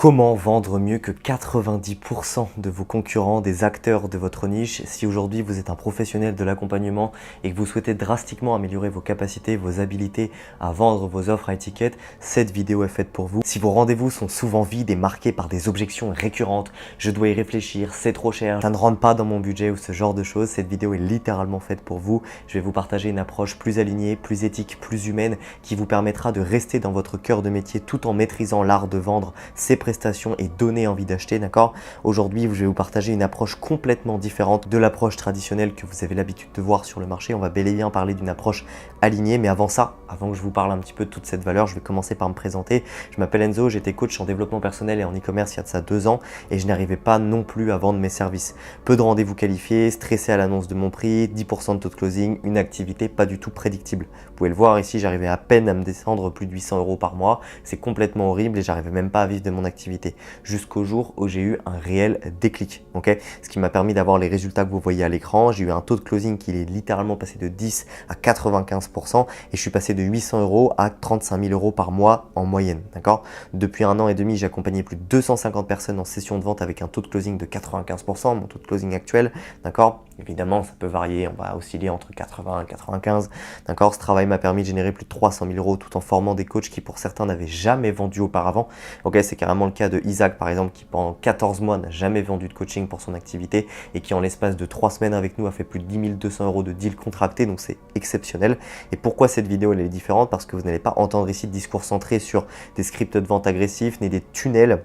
Comment vendre mieux que 90% de vos concurrents, des acteurs de votre niche? Si aujourd'hui vous êtes un professionnel de l'accompagnement et que vous souhaitez drastiquement améliorer vos capacités, vos habilités à vendre vos offres à étiquette, cette vidéo est faite pour vous. Si vos rendez-vous sont souvent vides et marqués par des objections récurrentes, je dois y réfléchir, c'est trop cher, ça ne rentre pas dans mon budget ou ce genre de choses, cette vidéo est littéralement faite pour vous. Je vais vous partager une approche plus alignée, plus éthique, plus humaine qui vous permettra de rester dans votre cœur de métier tout en maîtrisant l'art de vendre ses prestations et donner envie d'acheter, d'accord? Aujourd'hui, je vais vous partager une approche complètement différente de l'approche traditionnelle que vous avez l'habitude de voir sur le marché. On va bel et bien parler d'une approche alignée, mais avant ça, avant que je vous parle un petit peu de toute cette valeur, je vais commencer par me présenter. Je m'appelle Enzo, j'étais coach en développement personnel et en e-commerce il y a de ça 2 ans et je n'arrivais pas non plus à vendre mes services. Peu de rendez-vous qualifiés, stressé à l'annonce de mon prix, 10% de taux de closing, une activité pas du tout prédictible. Vous pouvez le voir ici, j'arrivais à peine à me descendre plus de 800 € par mois. C'est complètement horrible et j'arrivais même pas à vivre de mon activité jusqu'au jour où j'ai eu un réel déclic, ok? Ce qui m'a permis d'avoir les résultats que vous voyez à l'écran. J'ai eu un taux de closing qui est littéralement passé de 10 à 95% et je suis passé de 800 € à 35 000 € par mois en moyenne, d'accord? Depuis 1 an et demi, j'ai accompagné plus de 250 personnes en session de vente avec un taux de closing de 95%, mon taux de closing actuel, d'accord? Évidemment, ça peut varier, on va osciller entre 80 et 95, d'accord? Ce travail m'a permis de générer plus de 300 000 € tout en formant des coachs qui pour certains n'avaient jamais vendu auparavant. Ok, c'est carrément le cas de Isaac par exemple qui pendant 14 mois n'a jamais vendu de coaching pour son activité et qui en l'espace de 3 semaines avec nous a fait plus de 10 200 € de deal contracté, donc c'est exceptionnel. Et pourquoi cette vidéo elle est différente? Parce que vous n'allez pas entendre ici de discours centré sur des scripts de vente agressifs ni des tunnels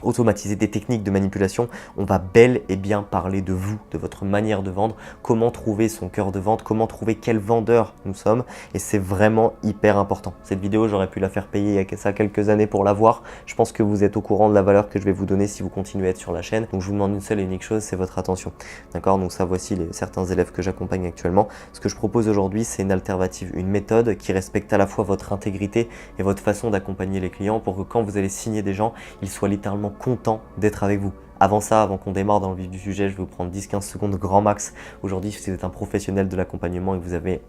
automatiser des techniques de manipulation. On va bel et bien parler de vous, de votre manière de vendre, comment trouver son cœur de vente, comment trouver quel vendeur nous sommes, et c'est vraiment hyper important. Cette vidéo, j'aurais pu la faire payer il y a ça quelques années pour la voir. Je pense que vous êtes au courant de la valeur que je vais vous donner si vous continuez à être sur la chaîne. Donc je vous demande une seule et unique chose, c'est votre attention. D'accord? Donc ça, voici certains élèves que j'accompagne actuellement. Ce que je propose aujourd'hui, c'est une alternative, une méthode qui respecte à la fois votre intégrité et votre façon d'accompagner les clients pour que quand vous allez signer des gens, ils soient littéralement content d'être avec vous. Avant ça, avant qu'on démarre dans le vif du sujet, je vais vous prendre 10-15 secondes grand max. Aujourd'hui, si vous êtes un professionnel de l'accompagnement et que vous avez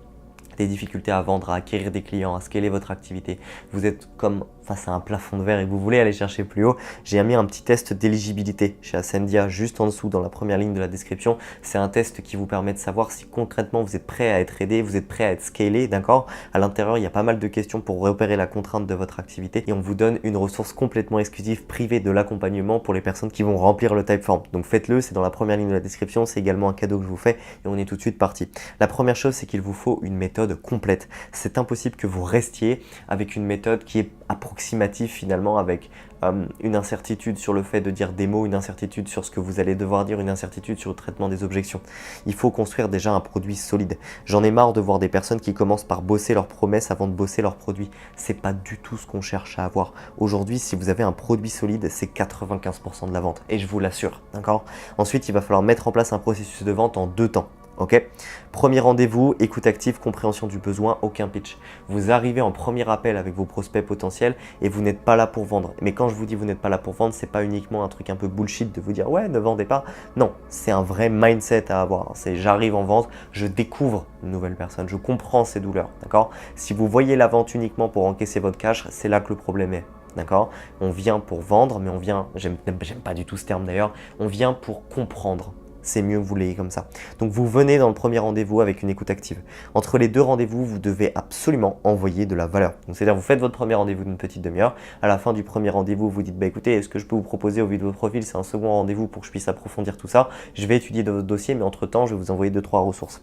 des difficultés à vendre, à acquérir des clients, à scaler votre activité, vous êtes comme face à un plafond de verre et que vous voulez aller chercher plus haut, j'ai mis un petit test d'éligibilité chez Ascendia juste en dessous dans la première ligne de la description. C'est un test qui vous permet de savoir si concrètement vous êtes prêt à être aidé, vous êtes prêt à être scalé, d'accord? À l'intérieur, il y a pas mal de questions pour repérer la contrainte de votre activité et on vous donne une ressource complètement exclusive privée de l'accompagnement pour les personnes qui vont remplir le Typeform. Donc faites-le, c'est dans la première ligne de la description, c'est également un cadeau que je vous fais et on est tout de suite parti. La première chose, c'est qu'il vous faut une méthode complète. C'est impossible que vous restiez avec une méthode qui est approximative finalement, avec une incertitude sur le fait de dire des mots, une incertitude sur ce que vous allez devoir dire, une incertitude sur le traitement des objections. Il faut construire déjà un produit solide. J'en ai marre de voir des personnes qui commencent par bosser leurs promesses avant de bosser leurs produits. C'est pas du tout ce qu'on cherche à avoir. Aujourd'hui, si vous avez un produit solide, c'est 95% de la vente et je vous l'assure, d'accord? Ensuite, il va falloir mettre en place un processus de vente en 2 temps. Ok, premier rendez-vous, écoute active, compréhension du besoin, aucun pitch. Vous arrivez en premier appel avec vos prospects potentiels et vous n'êtes pas là pour vendre. Mais quand je vous dis vous n'êtes pas là pour vendre, c'est pas uniquement un truc un peu bullshit de vous dire ouais, ne vendez pas. Non, c'est un vrai mindset à avoir. C'est j'arrive en vente, je découvre une nouvelle personne, je comprends ses douleurs, d'accord? Si vous voyez la vente uniquement pour encaisser votre cash, c'est là que le problème est. D'accord? On vient pour vendre, mais on vient, j'aime pas du tout ce terme d'ailleurs, on vient pour comprendre. C'est mieux que vous l'ayez comme ça. Donc vous venez dans le premier rendez-vous avec une écoute active. Entre les 2 rendez-vous, vous devez absolument envoyer de la valeur. Donc c'est-à-dire vous faites votre premier rendez-vous d'une petite demi-heure. À la fin du premier rendez-vous, vous dites bah écoutez, est-ce que je peux vous proposer au vu de votre profil, c'est un second rendez-vous pour que je puisse approfondir tout ça. Je vais étudier votre dossier, mais entre-temps, je vais vous envoyer 2-3 ressources.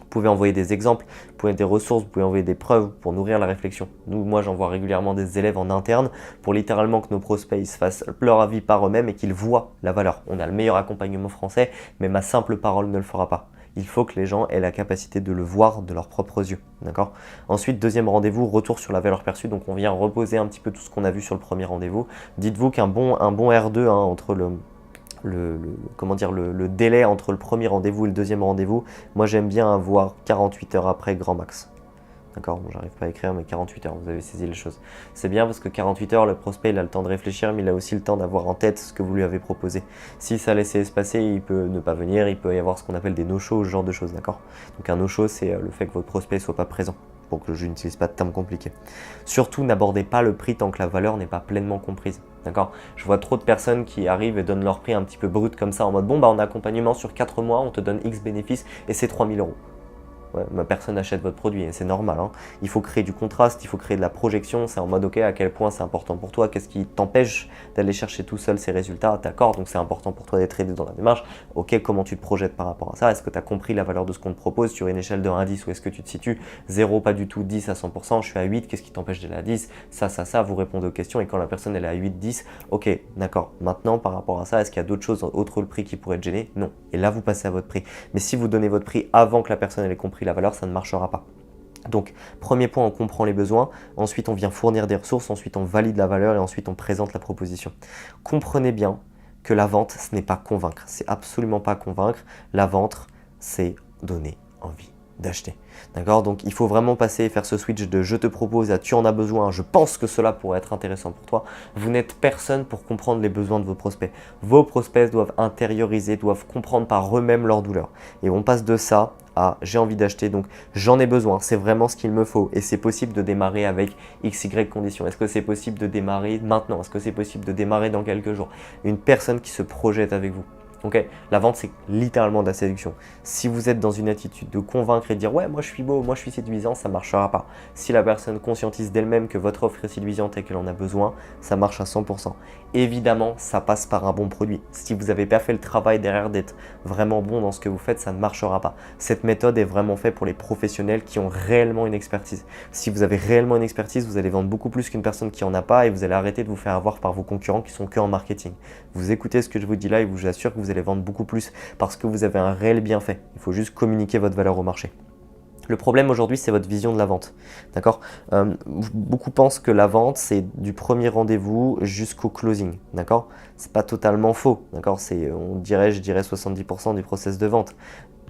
Vous pouvez envoyer des exemples, vous pouvez des ressources, vous pouvez envoyer des preuves pour nourrir la réflexion. Moi, j'envoie régulièrement des élèves en interne pour littéralement que nos prospects se fassent leur avis par eux-mêmes et qu'ils voient la valeur. On a le meilleur accompagnement français, mais ma simple parole ne le fera pas. Il faut que les gens aient la capacité de le voir de leurs propres yeux. D'accord? Ensuite, deuxième rendez-vous, retour sur la valeur perçue. Donc, on vient reposer un petit peu tout ce qu'on a vu sur le premier rendez-vous. Dites-vous qu'un bon R2 entre le délai entre le premier rendez-vous et le deuxième rendez-vous, moi j'aime bien avoir 48 heures après grand max. D'accord, bon, j'arrive pas à écrire, mais 48 heures, vous avez saisi les choses. C'est bien parce que 48 heures, le prospect il a le temps de réfléchir, mais il a aussi le temps d'avoir en tête ce que vous lui avez proposé. Si ça laisse espacer, il peut ne pas venir, il peut y avoir ce qu'on appelle des no-shows, ce genre de choses, d'accord? Donc un no-show, c'est le fait que votre prospect soit pas présent. pour que je n'utilise pas de termes compliqués. Surtout, n'abordez pas le prix tant que la valeur n'est pas pleinement comprise. D'accord? Je vois trop de personnes qui arrivent et donnent leur prix un petit peu brut comme ça, en mode bon, bah, en accompagnement sur 4 mois, on te donne X bénéfices et c'est 3000 euros. Ouais, personne n'achète votre produit, et c'est normal. Hein. Il faut créer du contraste, il faut créer de la projection. C'est en mode ok, à quel point c'est important pour toi, qu'est-ce qui t'empêche d'aller chercher tout seul ces résultats, d'accord? Donc c'est important pour toi d'être aidé dans la démarche. Ok, comment tu te projettes par rapport à ça? Est-ce que tu as compris la valeur de ce qu'on te propose sur une échelle de 1 à 10? Où est-ce que tu te situes? 0, pas du tout, 10 à 100%, je suis à 8, qu'est-ce qui t'empêche d'aller à 10? Ça, vous répondez aux questions, et quand la personne elle est à 8, 10, ok, d'accord. Maintenant, par rapport à ça, est-ce qu'il y a d'autres choses autre le prix qui pourrait te gêner? Non. Et là, vous passez à votre prix. Mais si vous donnez votre prix avant que la personne ait compris la valeur, ça ne marchera pas. Donc, premier point, on comprend les besoins, ensuite on vient fournir des ressources, ensuite on valide la valeur et ensuite on présente la proposition. Comprenez bien que la vente, ce n'est pas convaincre, c'est absolument pas convaincre. La vente, c'est donner envie d'acheter. D'accord? Donc, il faut vraiment passer et faire ce switch de je te propose à tu en as besoin, je pense que cela pourrait être intéressant pour toi. Vous n'êtes personne pour comprendre les besoins de vos prospects. Vos prospects doivent intérioriser, doivent comprendre par eux-mêmes leur douleur. Et on passe de ça à j'ai envie d'acheter, donc j'en ai besoin, c'est vraiment ce qu'il me faut. Et c'est possible de démarrer avec XY conditions. Est-ce que c'est possible de démarrer maintenant? Est-ce que c'est possible de démarrer dans quelques jours? Une personne qui se projette avec vous. Ok, la vente, c'est littéralement de la séduction. Si vous êtes dans une attitude de convaincre et de dire ouais, moi je suis beau, moi je suis séduisant, ça ne marchera pas. Si la personne conscientise d'elle-même que votre offre est séduisante et qu'elle en a besoin, ça marche à 100%. Évidemment, ça passe par un bon produit. Si vous n'avez pas fait le travail derrière d'être vraiment bon dans ce que vous faites, ça ne marchera pas. Cette méthode est vraiment faite pour les professionnels qui ont réellement une expertise. Si vous avez réellement une expertise, vous allez vendre beaucoup plus qu'une personne qui n'en a pas et vous allez arrêter de vous faire avoir par vos concurrents qui sont que en marketing. Vous écoutez ce que je vous dis là et je vous assure que vous allez vendre beaucoup plus parce que vous avez un réel bienfait. Il faut juste communiquer votre valeur au marché. Le problème aujourd'hui, c'est votre vision de la vente. D'accord? Beaucoup pensent que la vente, c'est du premier rendez-vous jusqu'au closing. D'accord? C'est pas totalement faux. D'accord? C'est, je dirais 70% du process de vente.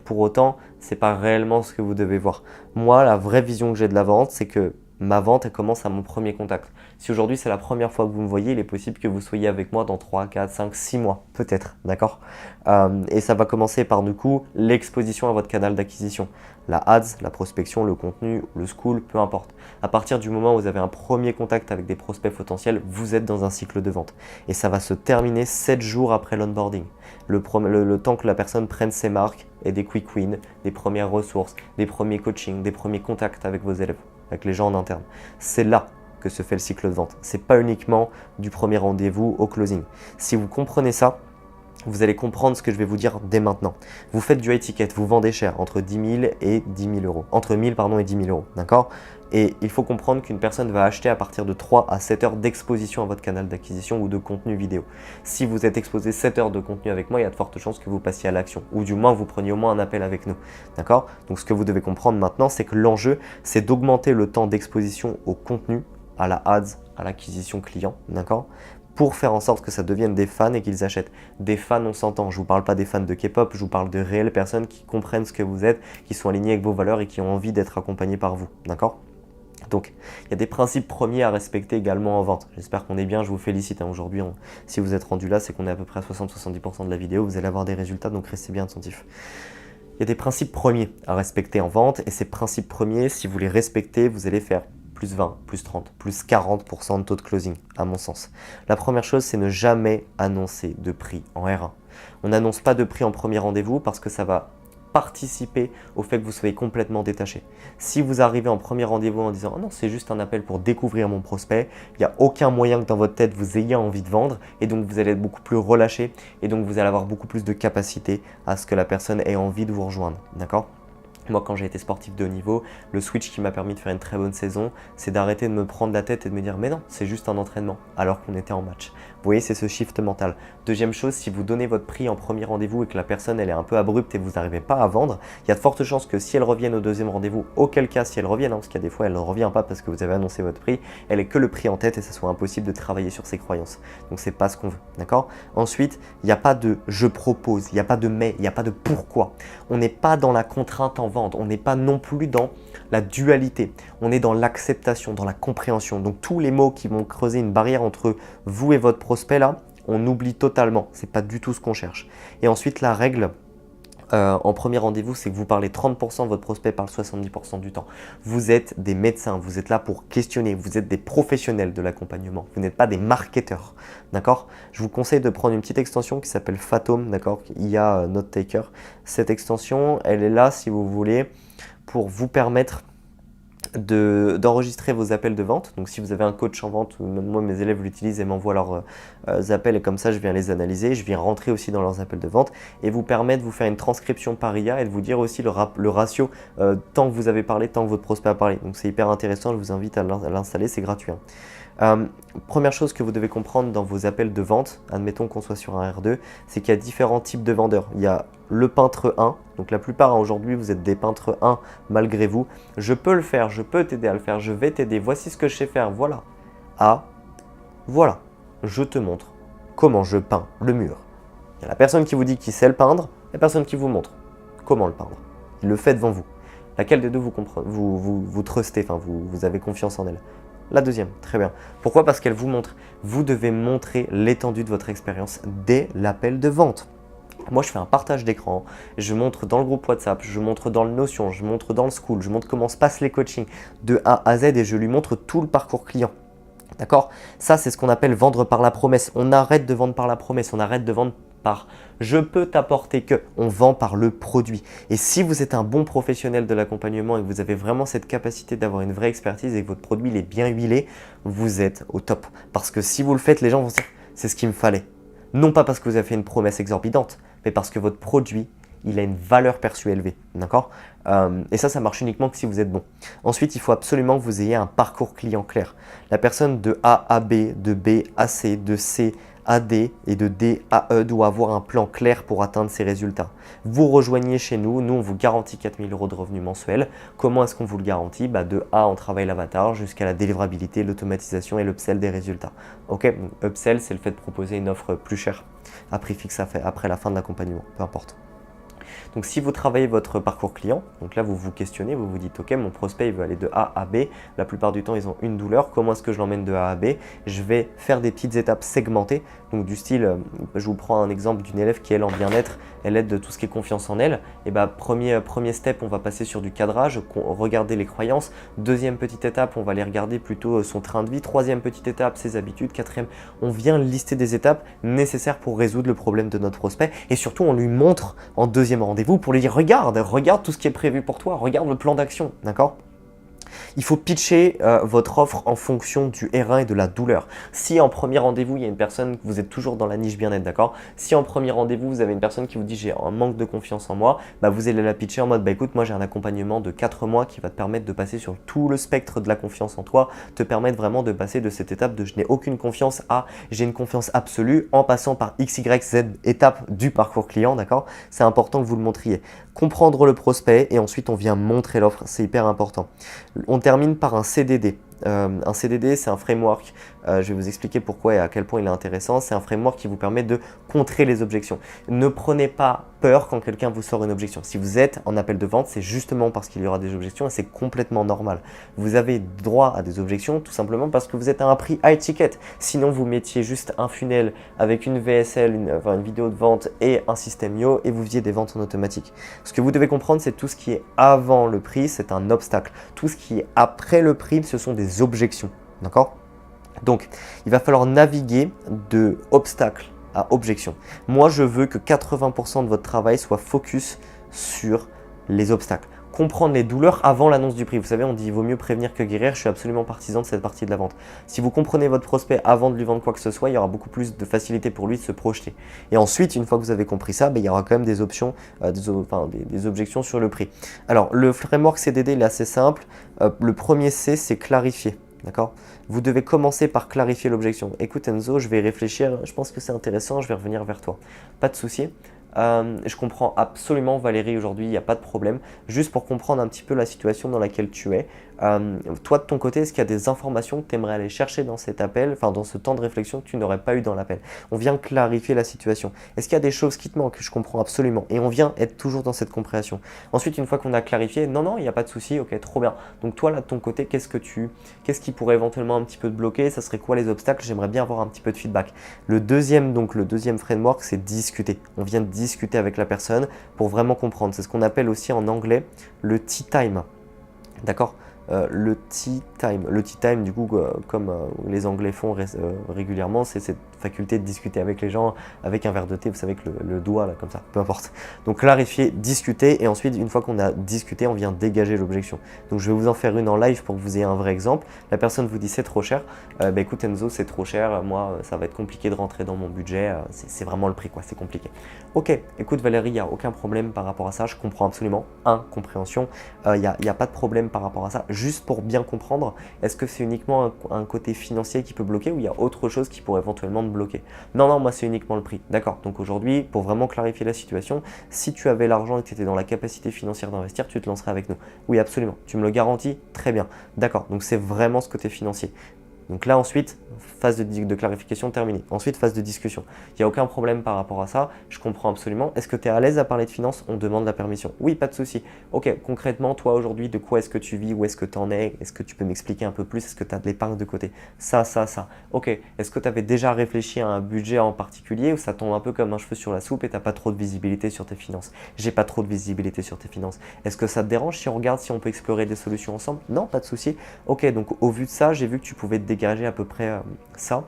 Pour autant, c'est pas réellement ce que vous devez voir. Moi, la vraie vision que j'ai de la vente, c'est que ma vente, elle commence à mon premier contact. Si aujourd'hui, c'est la première fois que vous me voyez, il est possible que vous soyez avec moi dans 3, 4, 5, 6 mois, peut-être, d'accord? Et ça va commencer par, du coup, l'exposition à votre canal d'acquisition. La ads, la prospection, le contenu, le school, peu importe. À partir du moment où vous avez un premier contact avec des prospects potentiels, vous êtes dans un cycle de vente. Et ça va se terminer 7 jours après l'onboarding. Le temps que la personne prenne ses marques et des quick wins, des premières ressources, des premiers coachings, des premiers contacts avec vos élèves, avec les gens en interne. C'est là que se fait le cycle de vente. C'est pas uniquement du premier rendez-vous au closing. Si vous comprenez ça, vous allez comprendre ce que je vais vous dire dès maintenant. Vous faites du high ticket, vous vendez cher, entre 10 000 et 10 000 euros. Entre 1000 et 10 000 euros, d'accord? Et il faut comprendre qu'une personne va acheter à partir de 3 à 7 heures d'exposition à votre canal d'acquisition ou de contenu vidéo. Si vous êtes exposé 7 heures de contenu avec moi, il y a de fortes chances que vous passiez à l'action ou du moins vous preniez au moins un appel avec nous. D'accord? Donc ce que vous devez comprendre maintenant, c'est que l'enjeu, c'est d'augmenter le temps d'exposition au contenu, à la ads, à l'acquisition client, d'accord? Pour faire en sorte que ça devienne des fans et qu'ils achètent. Des fans, on s'entend. Je ne vous parle pas des fans de K-pop, je vous parle de réelles personnes qui comprennent ce que vous êtes, qui sont alignées avec vos valeurs et qui ont envie d'être accompagnées par vous. D'accord? Donc, il y a des principes premiers à respecter également en vente. J'espère qu'on est bien, je vous félicite. Aujourd'hui, si vous êtes rendu là, c'est qu'on est à peu près à 60-70% de la vidéo. Vous allez avoir des résultats, donc restez bien attentifs. Il y a des principes premiers à respecter en vente et ces principes premiers, si vous les respectez, vous allez faire plus 20, plus 30, plus 40% de taux de closing, à mon sens. La première chose, c'est ne jamais annoncer de prix en R1. On n'annonce pas de prix en premier rendez-vous parce que ça va participer au fait que vous soyez complètement détaché. Si vous arrivez en premier rendez-vous en disant « Oh non, c'est juste un appel pour découvrir mon prospect », il n'y a aucun moyen que dans votre tête vous ayez envie de vendre et donc vous allez être beaucoup plus relâché et donc vous allez avoir beaucoup plus de capacité à ce que la personne ait envie de vous rejoindre. D'accord ? Moi, quand j'ai été sportif de haut niveau, le switch qui m'a permis de faire une très bonne saison, c'est d'arrêter de me prendre la tête et de me dire « Mais non, c'est juste un entraînement », alors qu'on était en match. Vous voyez, c'est ce shift mental. Deuxième chose, si vous donnez votre prix en premier rendez-vous et que la personne elle est un peu abrupte et vous n'arrivez pas à vendre, il y a de fortes chances que si elle revienne au deuxième rendez-vous, auquel cas si elle revient, parce qu'il y a des fois elle ne revient pas parce que vous avez annoncé votre prix, elle est que le prix en tête et ça soit impossible de travailler sur ses croyances. Donc c'est pas ce qu'on veut, d'accord? Ensuite, il n'y a pas de je propose, il n'y a pas de mais, il n'y a pas de pourquoi. On n'est pas dans la contrainte en vente, on n'est pas non plus dans la dualité, on est dans l'acceptation, dans la compréhension. Donc tous les mots qui vont creuser une barrière entre vous et votre prospect là, on oublie totalement, c'est pas du tout ce qu'on cherche. Et ensuite la règle en premier rendez-vous, c'est que vous parlez 30%, votre prospect parle 70% du temps. Vous êtes des médecins, vous êtes là pour questionner, vous êtes des professionnels de l'accompagnement, vous n'êtes pas des marketeurs, d'accord? Je vous conseille de prendre une petite extension qui s'appelle Fathom, d'accord? IA Note Taker. Cette extension, elle est là, si vous voulez, pour vous permettre d'enregistrer vos appels de vente. Donc si vous avez un coach en vente, ou même moi mes élèves l'utilisent et m'envoient leurs appels, et comme ça je viens les analyser, je viens rentrer aussi dans leurs appels de vente et vous permettre de vous faire une transcription par IA et de vous dire aussi le ratio tant que vous avez parlé, tant que votre prospect a parlé. Donc c'est hyper intéressant, je vous invite à l'installer, c'est gratuit, hein. Première chose que vous devez comprendre dans vos appels de vente, admettons qu'on soit sur un R2, c'est qu'il y a différents types de vendeurs. Il y a le peintre 1, donc la plupart aujourd'hui vous êtes des peintres 1 malgré vous. Je peux le faire, je peux t'aider à le faire, je vais t'aider, voici ce que je sais faire, voilà. A, voilà, je te montre comment je peins le mur. Il y a la personne qui vous dit qu'il sait le peindre, la personne qui vous montre comment le peindre. Il le fait devant vous. Laquelle des deux vous trustez, enfin vous avez confiance en elle? La deuxième, très bien. Pourquoi? Parce qu'elle vous montre. Vous devez montrer l'étendue de votre expérience dès l'appel de vente. Moi, je fais un partage d'écran, je montre dans le groupe WhatsApp, je montre dans le Notion, je montre dans le School, je montre comment se passent les coachings de A à Z et je lui montre tout le parcours client. D'accord? Ça, c'est ce qu'on appelle vendre par la promesse. On arrête de vendre par la promesse, on arrête de vendre par je peux t'apporter que, on vend par le produit. Et si vous êtes un bon professionnel de l'accompagnement et que vous avez vraiment cette capacité d'avoir une vraie expertise et que votre produit il est bien huilé, vous êtes au top. Parce que si vous le faites, les gens vont se dire c'est ce qu'il me fallait. Non pas parce que vous avez fait une promesse exorbitante, mais parce que votre produit il a une valeur perçue élevée, d'accord? Et ça marche uniquement que si vous êtes bon. Ensuite, il faut absolument que vous ayez un parcours client clair. La personne de A à B, de B à C, de C à D et de D à E doit avoir un plan clair pour atteindre ses résultats. Vous rejoignez chez nous, on vous garantit 4 000 € de revenus mensuels. Comment est-ce qu'on vous le garantit? De A, on travaille l'avatar jusqu'à la délivrabilité, l'automatisation et l'upsell des résultats. Ok, donc, upsell, c'est le fait de proposer une offre plus chère à prix fixe après la fin de l'accompagnement, peu importe. Donc si vous travaillez votre parcours client, donc là vous vous questionnez, vous vous dites ok, mon prospect il veut aller de A à B, la plupart du temps ils ont une douleur, comment est-ce que je l'emmène de A à B? Je vais faire des petites étapes segmentées, donc du style, je vous prends un exemple d'une élève qui elle en bien-être, elle aide de tout ce qui est confiance en elle, et premier step on va passer sur du cadrage, regarder les croyances, deuxième petite étape on va aller regarder plutôt son train de vie, troisième petite étape ses habitudes, quatrième on vient lister des étapes nécessaires pour résoudre le problème de notre prospect et surtout on lui montre en deuxième rendez-vous pour lui dire regarde tout ce qui est prévu pour toi, regarde le plan d'action, d'accord? Il faut pitcher votre offre en fonction du R1 et de la douleur. Si en premier rendez-vous, il y a une personne, vous êtes toujours dans la niche bien-être, d'accord? Si en premier rendez-vous, vous avez une personne qui vous dit j'ai un manque de confiance en moi, vous allez la pitcher en mode écoute, moi j'ai un accompagnement de 4 mois qui va te permettre de passer sur tout le spectre de la confiance en toi, te permettre vraiment de passer de cette étape de je n'ai aucune confiance à j'ai une confiance absolue en passant par X, Y, Z étape du parcours client, d'accord? C'est important que vous le montriez. Comprendre le prospect et ensuite on vient montrer l'offre, c'est hyper important. On termine par un CDD. Un CDD, c'est un framework. Je vais vous expliquer pourquoi et à quel point il est intéressant. C'est un framework qui vous permet de contrer les objections. Ne prenez pas peur quand quelqu'un vous sort une objection. Si vous êtes en appel de vente, c'est justement parce qu'il y aura des objections et c'est complètement normal. Vous avez droit à des objections tout simplement parce que vous êtes à un prix high ticket. Sinon, vous mettiez juste un funnel avec une VSL, une vidéo de vente et un système Yo et vous faisiez des ventes en automatique. Ce que vous devez comprendre, c'est tout ce qui est avant le prix, c'est un obstacle. Tout ce qui est après le prix, ce sont des objections. D'accord? Donc, il va falloir naviguer de obstacle à objection. Moi, je veux que 80% de votre travail soit focus sur les obstacles. Comprendre les douleurs avant l'annonce du prix. Vous savez, on dit il vaut mieux prévenir que guérir. Je suis absolument partisan de cette partie de la vente. Si vous comprenez votre prospect avant de lui vendre quoi que ce soit, il y aura beaucoup plus de facilité pour lui de se projeter. Et ensuite, une fois que vous avez compris ça, il y aura quand même des options, des objections sur le prix. Alors, le framework CDD, il est assez simple. Le premier C, c'est clarifier. D'accord? Vous devez commencer par clarifier l'objection. Écoute Enzo, je vais y réfléchir, je pense que c'est intéressant, je vais revenir vers toi. Pas de souci. Je comprends absolument Valérie aujourd'hui, il n'y a pas de problème. Juste pour comprendre un petit peu la situation dans laquelle tu es, Toi, de ton côté, est-ce qu'il y a des informations que tu aimerais aller chercher dans cet appel, enfin dans ce temps de réflexion que tu n'aurais pas eu dans l'appel? On vient clarifier la situation. Est-ce qu'il y a des choses qui te manquent? Je comprends absolument. Et on vient être toujours dans cette compréhension. Ensuite, une fois qu'on a clarifié, non, il n'y a pas de souci, ok, trop bien. Donc toi, là, de ton côté, qu'est-ce qui pourrait éventuellement un petit peu te bloquer? Ça serait quoi les obstacles? J'aimerais bien avoir un petit peu de feedback. Le deuxième framework, c'est discuter. On vient de discuter avec la personne pour vraiment comprendre. C'est ce qu'on appelle aussi en anglais le tea time. D'accord? Le tea time. Le tea time, du coup, comme les Anglais font régulièrement, c'est cette faculté de discuter avec les gens avec un verre de thé, vous savez, que le doigt, là, comme ça, peu importe. Donc clarifier, discuter, et ensuite, une fois qu'on a discuté, on vient dégager l'objection. Donc je vais vous en faire une en live pour que vous ayez un vrai exemple. La personne vous dit c'est trop cher. Bah écoute Enzo, c'est trop cher, moi, ça va être compliqué de rentrer dans mon budget, c'est vraiment le prix, quoi, c'est compliqué. Ok, écoute Valérie, il n'y a aucun problème par rapport à ça, je comprends absolument. Compréhension, il n'y a pas de problème par rapport à ça. Juste pour bien comprendre, est-ce que c'est uniquement un côté financier qui peut bloquer ou il y a autre chose qui pourrait éventuellement te bloquer? Non, moi c'est uniquement le prix. D'accord, donc aujourd'hui, pour vraiment clarifier la situation, si tu avais l'argent et que tu étais dans la capacité financière d'investir, tu te lancerais avec nous. Oui, absolument, tu me le garantis, très bien. D'accord, donc c'est vraiment ce côté financier. Donc là ensuite, phase de clarification terminée. Ensuite, phase de discussion. Il n'y a aucun problème par rapport à ça, je comprends absolument. Est-ce que tu es à l'aise à parler de finances? On demande la permission. Oui, pas de souci. Ok, concrètement, toi aujourd'hui, de quoi est-ce que tu vis? Où est-ce que tu en es? Est-ce que tu peux m'expliquer un peu plus? Est-ce que tu as de l'épargne de côté? Ça. Ok, est-ce que tu avais déjà réfléchi à un budget en particulier ou ça tombe un peu comme un cheveu sur la soupe et tu n'as pas trop de visibilité sur tes finances? J'ai pas trop de visibilité sur tes finances. Est-ce que ça te dérange si on regarde si on peut explorer des solutions ensemble? Non, pas de souci. Ok, donc au vu de ça, j'ai vu que tu pouvais te dégager à peu près ça.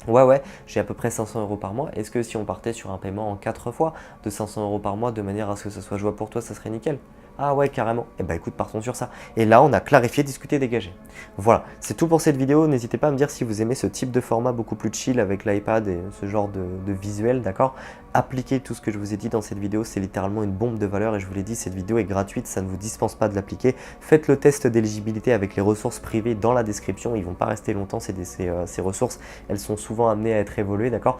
Ouais, j'ai à peu près 500 € par mois. Est-ce que si on partait sur un paiement en 4 fois de 500 € par mois de manière à ce que ça soit jouable pour toi, ça serait nickel? Ah ouais, carrément. Eh ben écoute, partons sur ça. Et là, on a clarifié, discuté, dégagé. Voilà, c'est tout pour cette vidéo. N'hésitez pas à me dire si vous aimez ce type de format beaucoup plus chill avec l'iPad et ce genre de visuel, d'accord? Appliquez tout ce que je vous ai dit dans cette vidéo, c'est littéralement une bombe de valeur et je vous l'ai dit, cette vidéo est gratuite, ça ne vous dispense pas de l'appliquer. Faites le test d'éligibilité avec les ressources privées dans la description, ils ne vont pas rester longtemps, ces ressources, elles sont souvent amenées à être évoluées, d'accord?